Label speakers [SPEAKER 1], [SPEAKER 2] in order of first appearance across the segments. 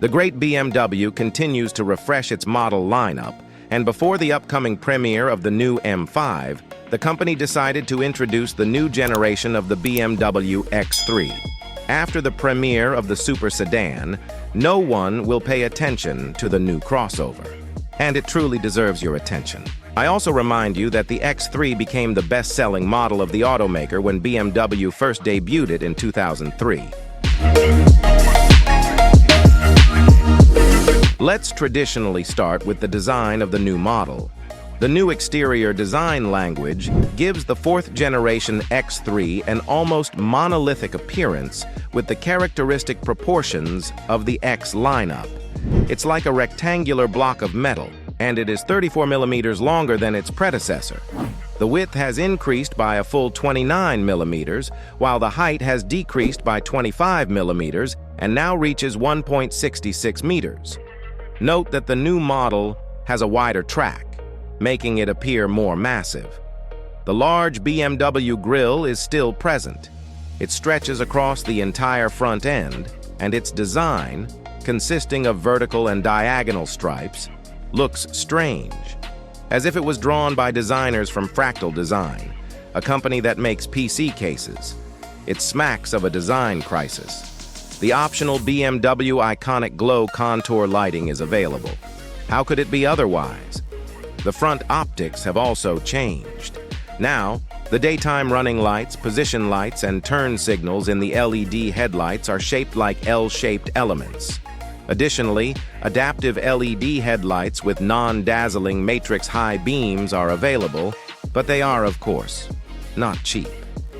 [SPEAKER 1] The great BMW continues to refresh its model lineup, and before the upcoming premiere of the new M5, the company decided to introduce the new generation of the BMW X3. After the premiere of the super sedan, no one will pay attention to the new crossover. And it truly deserves your attention. I also remind you that the X3 became the best-selling model of the automaker when BMW first debuted it in 2003. Let's traditionally start with the design of the new model. The new exterior design language gives the fourth-generation X3 an almost monolithic appearance with the characteristic proportions of the X lineup. It's like a rectangular block of metal, and it is 34 millimeters longer than its predecessor. The width has increased by a full 29 millimeters, while the height has decreased by 25 millimeters and now reaches 1.66 meters. Note that the new model has a wider track, making it appear more massive. The large BMW grille is still present. It stretches across the entire front end, and its design, consisting of vertical and diagonal stripes, looks strange, as if it was drawn by designers from Fractal Design, a company that makes PC cases. It smacks of a design crisis. The optional BMW Iconic Glow contour lighting is available. How could it be otherwise? The front optics have also changed. Now, the daytime running lights, position lights, and turn signals in the LED headlights are shaped like L-shaped elements. Additionally, adaptive LED headlights with non-dazzling matrix high beams are available, but they are, of course, not cheap.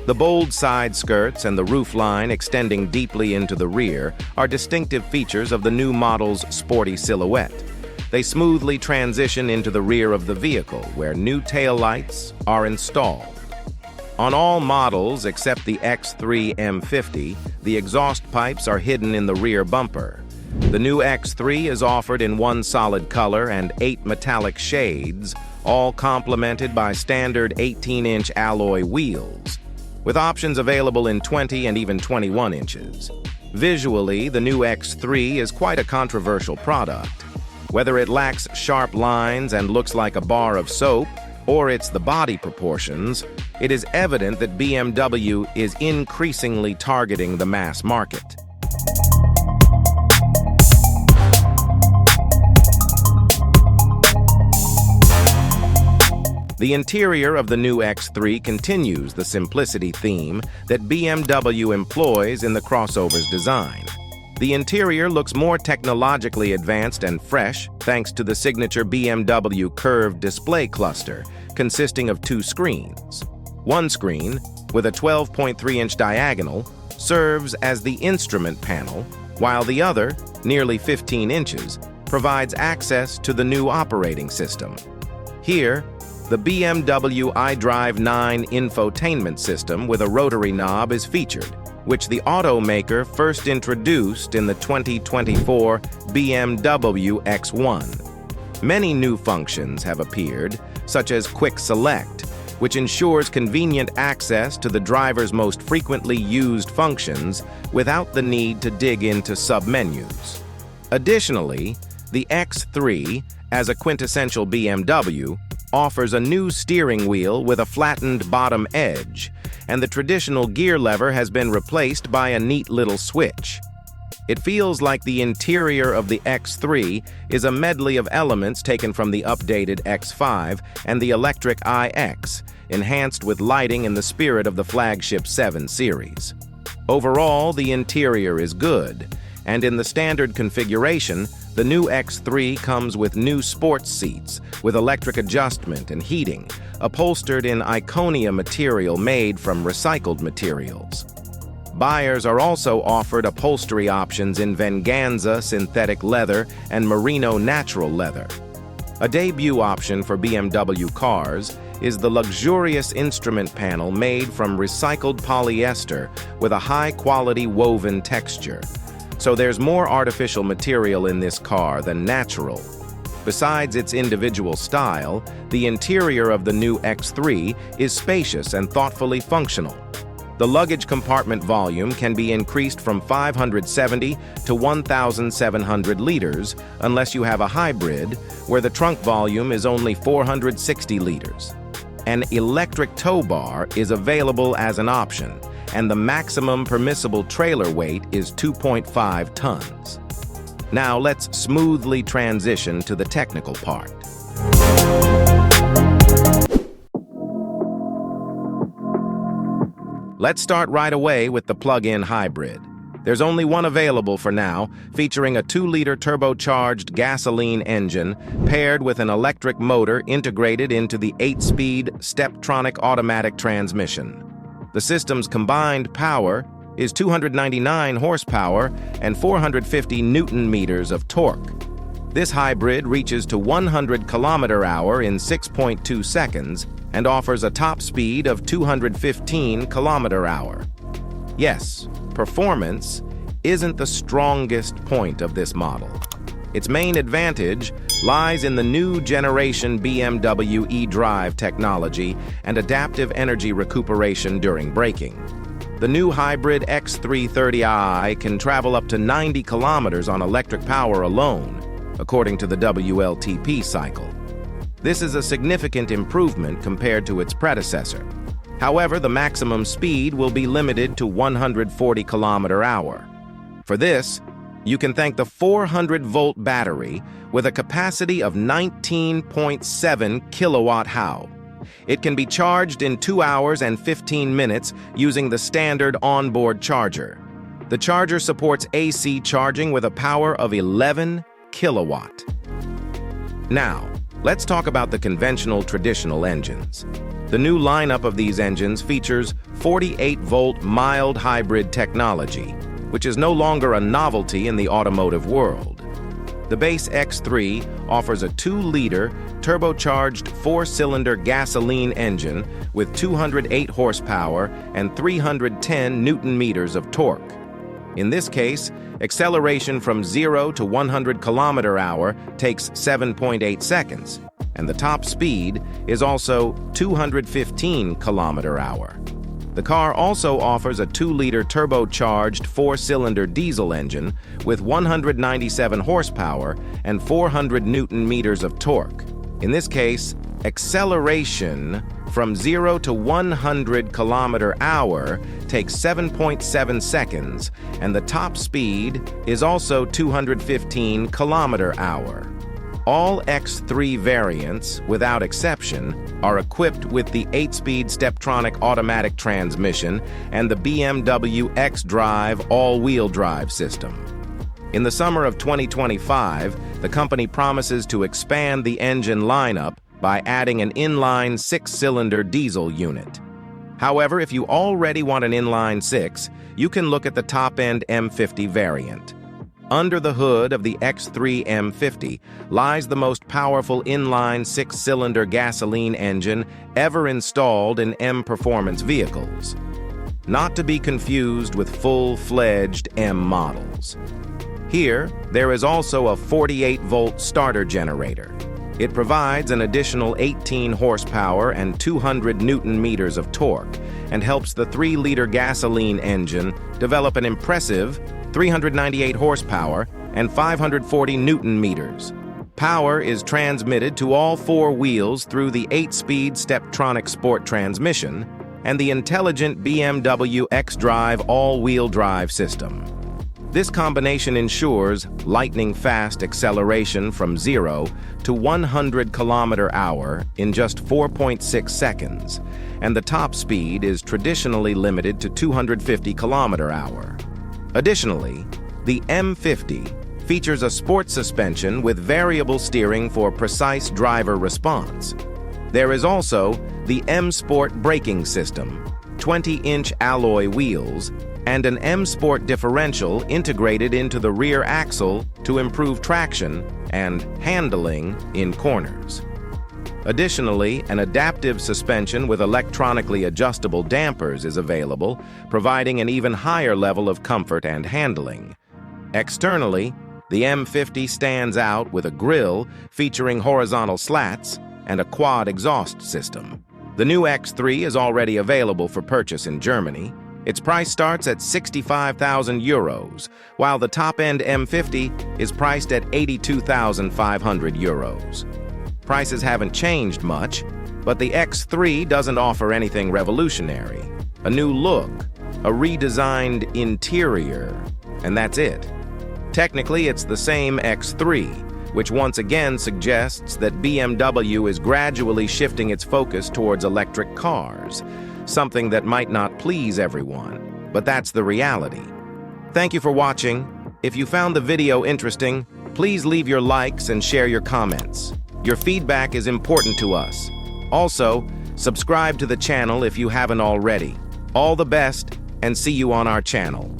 [SPEAKER 1] The bold side skirts and the roofline extending deeply into the rear are distinctive features of the new model's sporty silhouette. They smoothly transition into the rear of the vehicle, where new taillights are installed. On all models except the X3 M50, the exhaust pipes are hidden in the rear bumper. The new X3 is offered in one solid color and 8 metallic shades, all complemented by standard 18-inch alloy wheels, with options available in 20 and even 21 inches. Visually, the new X3 is quite a controversial product. Whether it lacks sharp lines and looks like a bar of soap, or it's the body proportions, it is evident that BMW is increasingly targeting the mass market. The interior of the new X3 continues the simplicity theme that BMW employs in the crossover's design. The interior looks more technologically advanced and fresh thanks to the signature BMW Curved Display cluster, consisting of 2 screens. One screen, with a 12.3-inch diagonal, serves as the instrument panel, while the other, nearly 15 inches, provides access to the new operating system. Here, the BMW iDrive 9 infotainment system with a rotary knob is featured, which the automaker first introduced in the 2024 BMW X1. Many new functions have appeared, such as Quick Select, which ensures convenient access to the driver's most frequently used functions without the need to dig into submenus. Additionally, the X3, as a quintessential BMW, offers a new steering wheel with a flattened bottom edge, and the traditional gear lever has been replaced by a neat little switch. It feels like the interior of the X3 is a medley of elements taken from the updated X5 and the electric iX, enhanced with lighting in the spirit of the flagship 7 Series. Overall, the interior is good, and in the standard configuration, the new X3 comes with new sports seats with electric adjustment and heating, upholstered in Iconia material made from recycled materials. Buyers are also offered upholstery options in Venganza synthetic leather and Merino natural leather. A debut option for BMW cars is the luxurious instrument panel made from recycled polyester with a high-quality woven texture. So there's more artificial material in this car than natural. Besides its individual style, the interior of the new X3 is spacious and thoughtfully functional. The luggage compartment volume can be increased from 570 to 1,700 liters unless you have a hybrid, where the trunk volume is only 460 liters. An electric tow bar is available as an option, and the maximum permissible trailer weight is 2.5 tons. Now let's smoothly transition to the technical part. Let's start right away with the plug-in hybrid. There's only one available for now, featuring a 2-liter turbocharged gasoline engine paired with an electric motor integrated into the 8-speed Steptronic automatic transmission. The system's combined power is 299 horsepower and 450 newton-meters of torque. This hybrid reaches to 100 km/h in 6.2 seconds and offers a top speed of 215 km/h. Yes, performance isn't the strongest point of this model. Its main advantage lies in the new generation BMW eDrive technology and adaptive energy recuperation during braking. The new hybrid X3 30i can travel up to 90 kilometers on electric power alone, according to the WLTP cycle. This is a significant improvement compared to its predecessor. However, the maximum speed will be limited to 140 km/h. For this, you can thank the 400-volt battery with a capacity of 19.7 kWh. It can be charged in 2 hours and 15 minutes using the standard onboard charger. The charger supports AC charging with a power of 11 kilowatt. Now, let's talk about the conventional traditional engines. The new lineup of these engines features 48-volt mild hybrid technology, which is no longer a novelty in the automotive world. The base X3 offers a 2-liter turbocharged 4-cylinder gasoline engine with 208 horsepower and 310 newton-meters of torque. In this case, acceleration from 0 to 100 km/h takes 7.8 seconds, and the top speed is also 215 km/h. The car also offers a 2-liter turbocharged 4-cylinder diesel engine with 197 horsepower and 400 newton-meters of torque. In this case, acceleration from 0 to 100 km/h takes 7.7 seconds, and the top speed is also 215 km/h. All X3 variants, without exception, are equipped with the 8-speed Steptronic automatic transmission and the BMW xDrive all-wheel drive system. In the summer of 2025, the company promises to expand the engine lineup by adding an inline 6-cylinder diesel unit. However, if you already want an inline 6, you can look at the top-end M50 variant. Under the hood of the X3 M50 lies the most powerful inline 6-cylinder gasoline engine ever installed in M performance vehicles. Not to be confused with full-fledged M models. Here, there is also a 48-volt starter generator. It provides an additional 18 horsepower and 200 newton-meters of torque and helps the 3-liter gasoline engine develop an impressive 398 horsepower and 540 newton-meters. Power is transmitted to all 4 wheels through the 8-speed Steptronic Sport transmission and the intelligent BMW xDrive all-wheel drive system. This combination ensures lightning-fast acceleration from 0 to 100 km/h in just 4.6 seconds, and the top speed is traditionally limited to 250 km/h. Additionally, the M50 features a sport suspension with variable steering for precise driver response. There is also the M Sport braking system, 20-inch alloy wheels, and an M Sport differential integrated into the rear axle to improve traction and handling in corners. Additionally, an adaptive suspension with electronically adjustable dampers is available, providing an even higher level of comfort and handling. Externally, the M50 stands out with a grille featuring horizontal slats and a quad exhaust system. The new X3 is already available for purchase in Germany. Its price starts at 65,000 euros, while the top-end M50 is priced at 82,500 euros. Prices haven't changed much, but the X3 doesn't offer anything revolutionary. A new look, a redesigned interior, and that's it. Technically, it's the same X3, which once again suggests that BMW is gradually shifting its focus towards electric cars, something that might not please everyone, but that's the reality. Thank you for watching. If you found the video interesting, please leave your likes and share your comments. Your feedback is important to us. Also, subscribe to the channel if you haven't already. All the best, and see you on our channel.